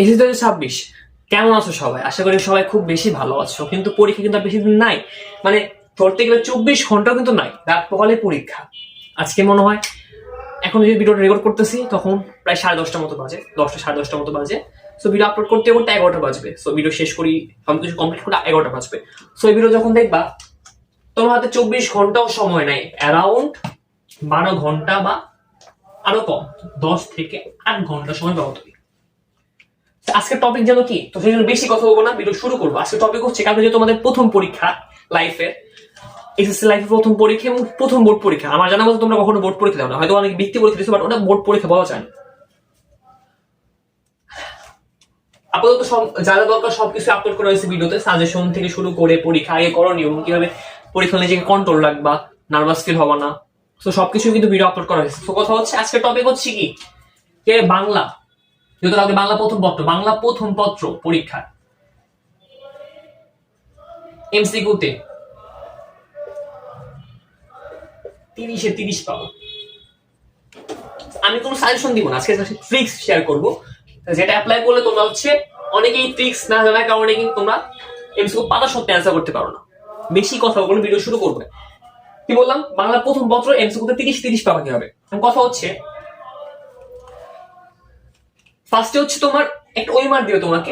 SSC 2026 কেমন আছো সবাই? আশা করি সবাই খুব বেশি ভালো আছো। কিন্তু পরীক্ষা কিন্তু আর বেশি দিন নাই, মানে ধরতে গেলে 24 ঘন্টা কিন্তু নাই, রাত পোহালে পরীক্ষা। আজকে মনে হয় এখন যে ভিডিওটা রেকর্ড করতেছি তখন প্রায় 10:30 মতো বাজে, 10টা 10:30 মতো বাজে। সো ভিডিও আপলোড করতে করতে 11টা বাজবে। সো ভিডিও শেষ করি, সবকিছু কমপ্লিট করে 11টা বাজবে। সো এই ভিডিও যখন দেখবা তোমার হাতে 24 ঘন্টাও সময় নাই, অ্যারাউন্ড 12 ঘন্টা বা আরো কম, 10 থেকে 8 ঘন্টা সময় পাবো তুমি। আজকের টপিক যেন কি, তো সেই জন্য বেশি কথা বলবো না, ভিডিও শুরু করবো। আজকের টপিক হচ্ছে কালকে যে তোমাদের প্রথম পরীক্ষা লাইফের, এসএসসি লাইফের প্রথম পরীক্ষা এবং প্রথম বোর্ড পরীক্ষা। আমার জানা মতো তোমরা কখনো বোর্ড পরীক্ষা দাও না, হয়তো অনেক বৃত্তি পরীক্ষা দিচ্ছ, বাট ওটা বোর্ড পরীক্ষা বলা যায় না। আপাতত সব যা যা দরকার সবকিছু আপলোড করা হয়েছে ভিডিওতে, সাজেশন থেকে শুরু করে পরীক্ষা আগে করণীয় এবং কিভাবে পরীক্ষা নিজেকে কন্ট্রোল রাখবা, নার্ভাস ফিল হবা না। তো সবকিছু কিন্তু ভিডিও আপলোড করা হয়েছে। তো কথা হচ্ছে আজকের টপিক হচ্ছে কি, কে বাংলা, যেহেতু কালকে বাংলা প্রথম পত্র পরীক্ষা এমসিকিউতে 30-এ 30 পাবো। আমি কোনো সাজেশন দিব না, আজকে ট্রিক্স শেয়ার করবো যেটা অ্যাপ্লাই করলে তোমরা হচ্ছে অনেকেই ট্রিক্স না জানার কারণে কিন্তু তোমরা এমসিকিউ পাতা সত্ত্বে অ্যান্সার করতে পারো না। বেশি কথা বলে ভিডিও শুরু করবে। কি বললাম, বাংলা প্রথম পত্র এমসিকিউতে 30-30 পাবা কিভাবে। কথা হচ্ছে ফার্স্টে হচ্ছে তোমার একটা ওয়েমার দিবে তোমাকে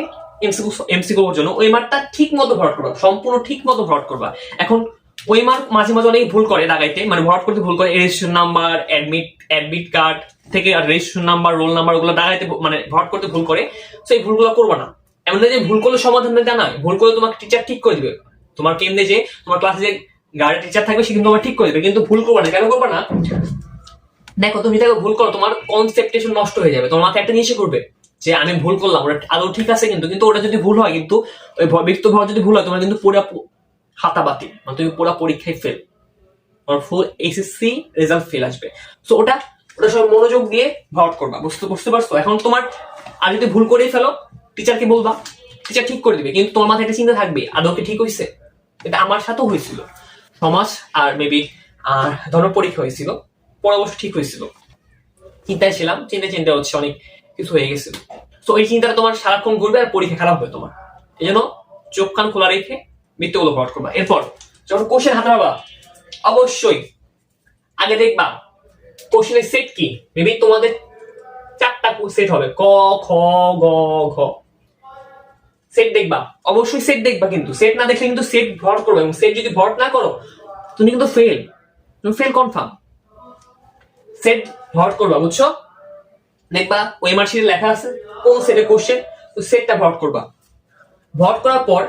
এমসিকিউর জন্য। ওয়েমারটা ঠিক মতো ভরাট করবা, সম্পূর্ণ ঠিক মতো ভরাট করবা। এখন ওয়েমার মাঝে মাঝে অনেক ভুল করে দাগাইতে, মানে ভরাট করতে ভুল করে, রেজিস্ট্রেশন নাম্বার, অ্যাডমিট কার্ড থেকে আর রেজিস্ট্রেশন নাম্বার, রোল নাম্বার ওগুলো দাগাইতে মানে ভরাট করতে ভুল করে। তো এই ভুলগুলো করবা না। এমন যে ভুল করলে সমাধান জানায়, ভুল করলে তোমাকে টিচার ঠিক করে দিবে। তোমার কেন্দ্রে যে তোমার ক্লাসে যে গার্ড টিচার থাকবে সে কিন্তু তোমার ঠিক করে দিবে, কিন্তু ভুল করবা না। কেন করবা না? দেখো তুমি তাকে ভুল করো, তোমার কনসেপ্টেশন নষ্ট হয়ে যাবে। তোমার মাথায় একটা নিয়ে করবে যে আমি ভুল করলাম, ওটা আদৌ ঠিক আছে, কিন্তু কিন্তু ওটা যদি ভুল হয়, কিন্তু ওই ব্যক্ত ভাব যদি ভুল হয়, তোমার কিন্তু পুরো হাতা বাতিল, মানে তুমি পুরো পরীক্ষায় ফেল, তোমার ফুল এসএসসি রেজাল্ট ফেল আসবে। সো ওটা ওটা সব মনোযোগ দিয়ে ভরাট করবা। বুঝতে পারছো? এখন তোমার আর যদি ভুল করেই ফেলো, টিচারকে বলবা, টিচার ঠিক করে দিবে, কিন্তু তোমার মাথায় একটা চিন্তা থাকবে আদৌ কি ঠিক হয়েছে। এটা আমার সাথেও হয়েছিল, সমাজ আর মেবি ধর্ম পরীক্ষা হয়েছিল, পরে অবশ্য ঠিক হয়েছিল। চিন্তায় ছিলাম, চিন্তা হচ্ছে অনেক কিছু হয়ে গেছিল। তো এই চিন্তাটা তোমার সারাক্ষণ ঘুরবে আর পরীক্ষা খারাপ হবে তোমার। এই জন্য চোখ কান খোলা রেখে মৃত্যুগুলো ভরাট করবা। এরপর যখন কোশ্চেন হাতে পাবা, অবশ্যই আগে দেখবা কোশ্চেনের সেট কি। মেবি তোমাদের 4টা সেট হবে, ক খ গ ঘ। সেট দেখবা, অবশ্যই সেট দেখবা, কিন্তু সেট না দেখলে কিন্তু সেট ভরাট করবে, এবং সেট যদি ভরাট না করো তুমি কিন্তু ফেল, তুমি ফেল কনফার্ম। সেট ভরাট করবা, বুঝছো? দেখবা ওই মার্কশিটে লেখা আছে কোন সেটে কোশ্চেন, তো সেটটা ভরাট করবা। ভরাট করার পর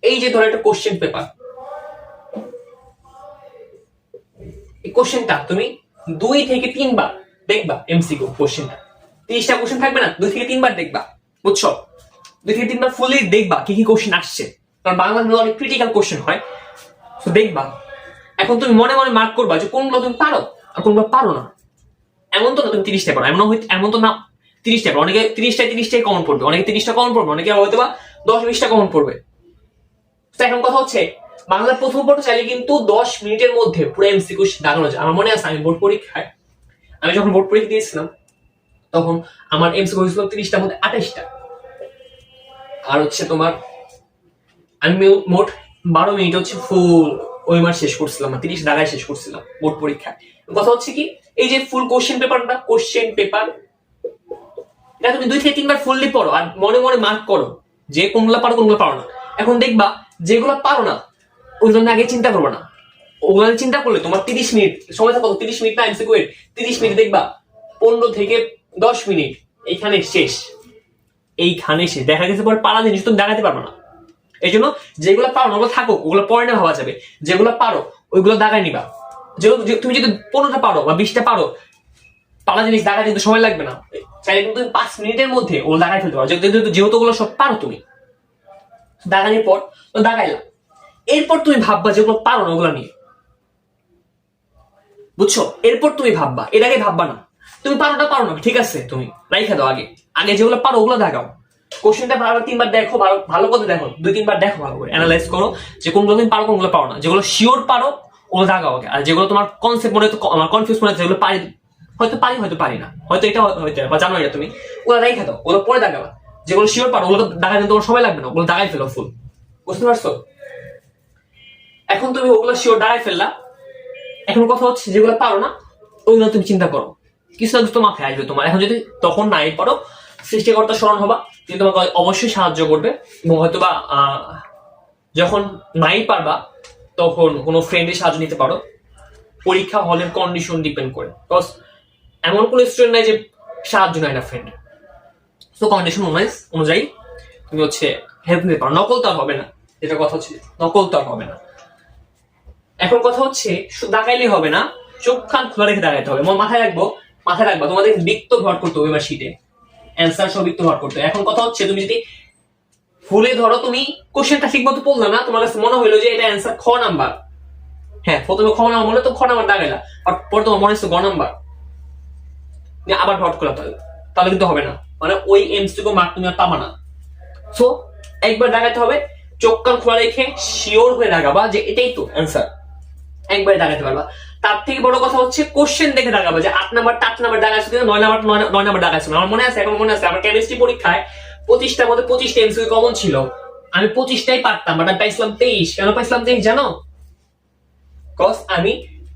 এই যে ধরো একটা কোশ্চেন পেপার, এই কোশ্চেনটা তুমি 2 থেকে 3 বার দেখবা। এমসিকিউ কোশ্চেনটা 30টা কোশ্চেন থাকবে না, 2 থেকে 3 বার দেখবা, বুঝছো? 2 থেকে 3 বার ফুলি দেখবা কি কি কোশ্চেন আসছে, কারণ বাংলা অনেক ক্রিটিক্যাল কোশ্চেন হয়। তো দেখবা, এখন তুমি মনে মনে মার্ক করবা যে কোনগুলো তুমি পারো আর কোনগুলো পারো না। এমন তো না তুমি 30টা পারো, এমন তো না 30টা পারো। অনেকে 30টাই কমন পড়বে, অনেকে 30টা কমন পড়বে, অনেকে হয়তো বা 10-20টা কমন পড়বে। তো এখন কথা হচ্ছে বাংলার প্রথম পত্র চাইলে কিন্তু 10 মিনিটের মধ্যে পুরো এমসিকিউ দাগানো যায়। আমার মনে আছে আমি যখন বোর্ড পরীক্ষা দিয়েছিলাম তখন আমার এমসিকিউ হয়েছিল 30টার মধ্যে 28টা। আর হচ্ছে তোমার আমি মোট 12 মিনিট হচ্ছে ফুল ওইমার শেষ করছিলাম, 30 দাগায় শেষ করছিলাম বোর্ড পরীক্ষায়। কথা হচ্ছে কি, এই যে ফুল কোশ্চেন পেপার এটা তুমি 2 থেকে 3 বার ফুললি পড়ো আর মনে মনে মার্ক করো যে কোনগুলো পারো কোনগুলো পারো না। এখন দেখবা যেগুলো পারো না ওই জন্য আগে চিন্তা করবো না, ওগুলো চিন্তা করলে তোমার 30 মিনিট সময় থাকো, 30 মিনিট না এমসিকিউ 30 মিনিট দেখবা 15 থেকে 10 মিনিট এইখানে শেষ। দেখা গেছে পরে পারা জিনিস তুমি দেখাতে পারবে না। এই জন্য যেগুলো পারো না ওগুলো থাকো, ওগুলো পরে না ভাবা যাবে। যেগুলো পারো ওইগুলো দাগায় নিবা। তুমি যদি 15টা পারো বা 20টা পারো, পারা জিনিস দাগায় কিন্তু সময় লাগবে না, চাইলে কিন্তু তুমি 5 মিনিটের মধ্যে ওগুলো দাগাই ফেলতে পারো, যেহেতু ওগুলো সব পারো তুমি। দাগানোর পর তো দাগাইলা, এরপর তুমি ভাববা যেগুলো পারো না ওগুলো নিয়ে, বুঝছো? এরপর তুমি ভাববা, এর আগে ভাববা না। তুমি পারো না ঠিক আছে, তুমি রাইখা দাও। আগে যেগুলো পারো ওগুলো দাগাও। কোশ্চেনটা ভালো 3 বার দেখো, ভালো করে দেখো, 2-3 বার দেখো, ভালো করে অ্যানালাইজ করো যে কোনগুলো তুমি পারো কোনগুলো পারো না। যেগুলো শিওর পারো ওগুলো দাগাও আগে, আর যেগুলো তোমার কনসেপ্ট মনে আমার কনফিউজ মনে হচ্ছে, যেগুলো হয়তো পারি না, হয়তো এটা হয়তো জানো না তুমি, ওগুলো রাইখা দাও, ওগুলো পরে দাগাবা। যেগুলো শিওর পারো ওগুলো দাগাইতে তোমার সময় লাগবে না, ওগুলো দাগাই ফেলো ফুল। বুঝতে পারছো? এখন তুমি ওগুলো শিওর দাগাই ফেললা, এখন কথা হচ্ছে যেগুলো পারো না ওইগুলো তুমি চিন্তা করো, কিছু না কিছু তো মাথায় আসবে তোমার। এখন যদি তখন নাই পারো, সৃষ্টিকর্তা স্মরণ হবা, তিনি তোমাকে অবশ্যই সাহায্য করবে। এবং হয়তোবা যখন নাই পারবা তখন কোনো ফ্রেন্ডের সাহায্য নিতে পারো। পরীক্ষা হলের কন্ডিশন ডিপেন্ড করে, বিকজ এমন কোনো স্টুডেন্ট নাই যে সাহায্য নেয় না ফ্রেন্ড। তো কন্ডিশন অনুযায়ী তুমি হচ্ছে হেল্প নিতে পারো, নকল তো আর হবে না, যেটা কথা হচ্ছে নকল তো আর হবে না। এখন কথা হচ্ছে শুধু দাগাইলেই হবে না, চোখ কান খোলা রেখে দাগাইতে হবে। মাথায় রাখবা তোমাদের বৃত্ত ভর করতে হবে এবার শিটে, অ্যান্সার সহ বৃত্ত ভর করতে হবে। এখন কথা হচ্ছে তুমি যদি ভুলে ধরো তুমি কোশ্চেনটা ঠিক মতো পড়লা না, তোমার কাছে মনে হইলো যে এটা অ্যান্সার খ নাম্বার, হ্যাঁ প্রথমে খ নাম্বার মনে তো খ নাম্বার দাগাইলা, আর পরে তোমার মনে হচ্ছে গ নাম্বার, আবার ভট করলাম, তাহলে কিন্তু হবে না, মানে ওই এমসিকিউ মার্ক তুমি আর পাবা না। সো একবার দাগাইতে হবে, চোখ কান খোলা রেখে শিওর হয়ে দাগাবা যে এটাই তো অ্যান্সার, একবারে দাগাতে পারবা। তার থেকে বড় কথা হচ্ছে কোশ্চেন দেখে দাগাবা যে 8 নাম্বার 8 নাম্বার দাগাইছো কিনা, 9 নাম্বার দাগাইছো। আমার মনে আছে, এখন মনে আছে আমার কেমিস্ট্রি পরীক্ষায় 25টার মধ্যে 25টা এমসিকিউ কমন ছিল, আমি 25টাই পারতাম, বাট আমি পাইছিলাম 23। কেন পাইছিলাম 23 জানো? কজ আমি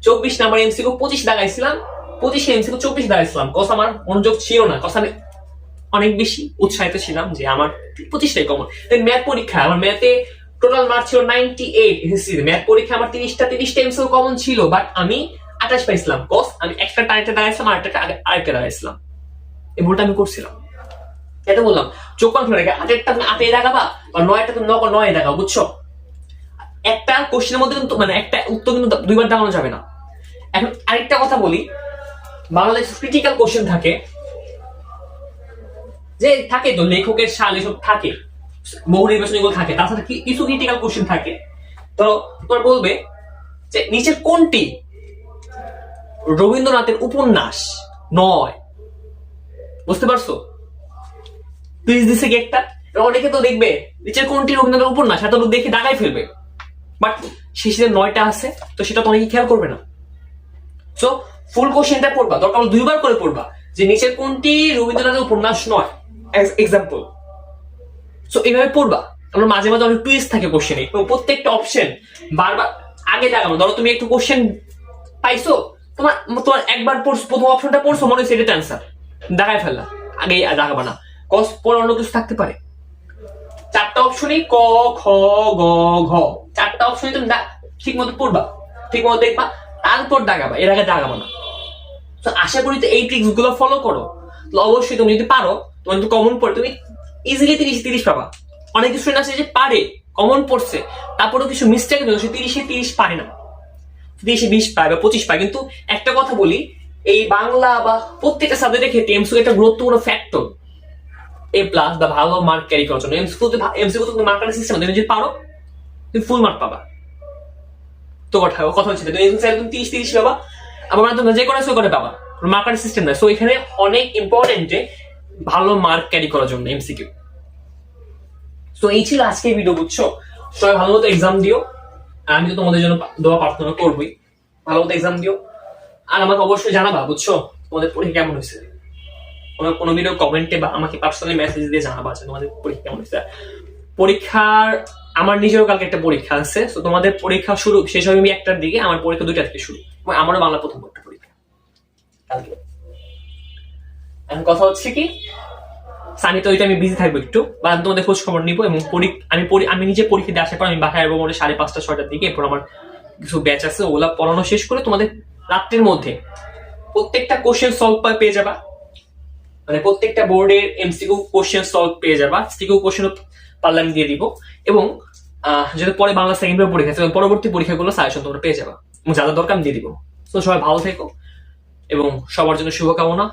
24 নাম্বার এমসিকিউ 25 দাগাইছিলাম, 25 এমসিকিউ 24 দাগাইছিলাম, কজ আমার মনোযোগ ছিল না, কজ আমি অনেক বেশি উৎসাহিত ছিলাম যে আমার 25টাই কমন। ম্যাথ পরীক্ষা আমার ম্যাথে টোটাল মার্ক ছিল 98 এসএসসি ম্যাথ পরীক্ষা আমার 30টা এমসিকিউ কমন ছিল, বাট আমি 28 পাইছিলাম, কজ আমি একটা টাইটে দাঁড়াইছিলাম আর আরেকটা দাঁড়াইছিলাম। এই ভুলটা আমি করছিলাম, এটা বললাম। চোখ কান খুলে রেখে 8টা তুমি 8 দাগাবা, বা 9টা তুমি 9 দাগাও, বুঝছো? একটা কোশ্চেনের মধ্যে কিন্তু মানে একটা উত্তর কিন্তু দুইবার দাগানো যাবে না। এখন আরেকটা কথা বলি, বাংলাদেশ ক্রিটিক্যাল কোশ্চেন থাকে, যে থাকে তো লেখকের সাল এসব থাকে, বহু নির্বাচনী গুলো থাকে, তাছাড়া কিছু ক্রিটিক্যাল কোশ্চেন থাকে। তো তোমার বলবে যে নিচের কোনটি রবীন্দ্রনাথের উপন্যাস নয়? বুঝতে পারছো? প্লিজ দিছে কি একটা, অনেকে তো দেখবে নিচের কোনটি রবীন্দ্রনাথের উপন্যাস, এত লোক দেখে দাগাই ফেলবে, বাট শেষে 9টা আছে, তো সেটা তো অনেকে খেয়াল করবে না। সো ফুল কোশ্চেনটা পড়বা, দরকার হলে 2বার করে পড়বা, যে নিচের কোনটি রবীন্দ্রনাথের উপন্যাস নয়, এক্সাম্পল। সো এইভাবে পড়বা, আমরা মাঝে মাঝে অনেক টুইস্ট থাকে কোশ্চেনে, প্রত্যেকটা অপশন বারবার আগে দাগানো। ধরো তুমি একটু কোশ্চেন পাইছো, তোমার একবার পড়ছো, প্রথম অপশনটা পড়ছো, মনে হচ্ছে এটা অ্যান্সার, দাগাই ফেললা, আগে দাগাবা না, কজ পরে অন্য কিছু থাকতে পারে। 4টা অপশনই ক খ গ ঘ, 4টা অপশনই তুমি ঠিক মতো পড়বা, ঠিক মতো দেখবা, তারপর দাগাবা, এর আগে দাগাবা না। তো আশা করি তো এই ট্রিক্স গুলো ফলো করো, তো অবশ্যই তুমি যদি পারো, তোমার যদি কমন পড়ে তুমি ইজিলি 30 পাবা। অনেক স্টুডেন্ট আছে যে পারে, কমন পড়ছে, তারপরেও কিছু মিস্টেক সে 30 পারে না, 20 পায় বা 25 পায়। কিন্তু একটা কথা বলি, এই বাংলা বা প্রত্যেকটা সাবজেক্টের ক্ষেত্রে এমসিকিউ একটা গুরুত্বপূর্ণ ফ্যাক্টর, এ প্লাস বা ভালো মার্ক ক্যারি করার জন্য। এমসিকিউ তুমি মার্ক কাটার সিস্টেম, তুমি যদি পারো তুমি ফুল মার্ক পাবা। তো কথা হচ্ছে তুমি 30 পাবা, আবার তুমি যে করে সে করে পাবা, মার্ক কাটার সিস্টেম নাই। সো এখানে অনেক ইম্পর্টেন্ট যে ভালো মার্ক ক্যারি করার জন্য এমসিকিউ। তো এই ছিল আজকের ভিডিও, বুঝছো? সবাই ভালো মতো এক্সাম দিও, আমি তো তোমাদের জন্য দোয়া প্রার্থনা করবোই, ভালো মতো এক্সাম দিও, আর আমাকে অবশ্যই জানাবা, বুঝছো, তোমাদের পরীক্ষা কেমন হয়েছে। কোনো ভিডিও কমেন্টে বা আমাকে পার্সোনালি মেসেজ দিয়ে জানাবা যে তোমাদের পরীক্ষা কেমন হয়েছে। পরীক্ষার আমার নিজেরও কালকে একটা পরীক্ষা আছে, তো তোমাদের পরীক্ষা শেষ হবে 1টার দিকে, আমার পরীক্ষা 2টা থেকে শুরু, আমারও বাংলা প্রথম পরীক্ষা কালকে। এখন কথা হচ্ছে কি, সানি তো আমি বিজি থাকবো একটু, বা তোমাদের খোঁজ খবর নিবো, এবং আমি নিজে পরীক্ষা দিয়ে আসার পর আমি বাসায় আসবো 5:30 6টার দিকে। এরপর আমার কিছু ব্যাচ আছে, ওগুলা পড়ানো শেষ করে তোমাদের রাত্রির মধ্যে প্রত্যেকটা কোশ্চেন সলভ পেয়ে যাবা, মানে প্রত্যেকটা বোর্ডের এমসিকিউ কোশ্চেন সলভ পেয়ে যাবা, সিকিউ কোশ্চেন পারলে আমি দিয়ে দিব, এবং যদি পরে বাংলা সেকেন্ড পেপার পরীক্ষা আছে পরবর্তী পরীক্ষাগুলো সাজেশন তোমরা পেয়ে যাবা, এবং যা যা দরকার আমি দিয়ে দিব। তো সবাই ভালো থেকো, এবং সবার জন্য শুভকামনা।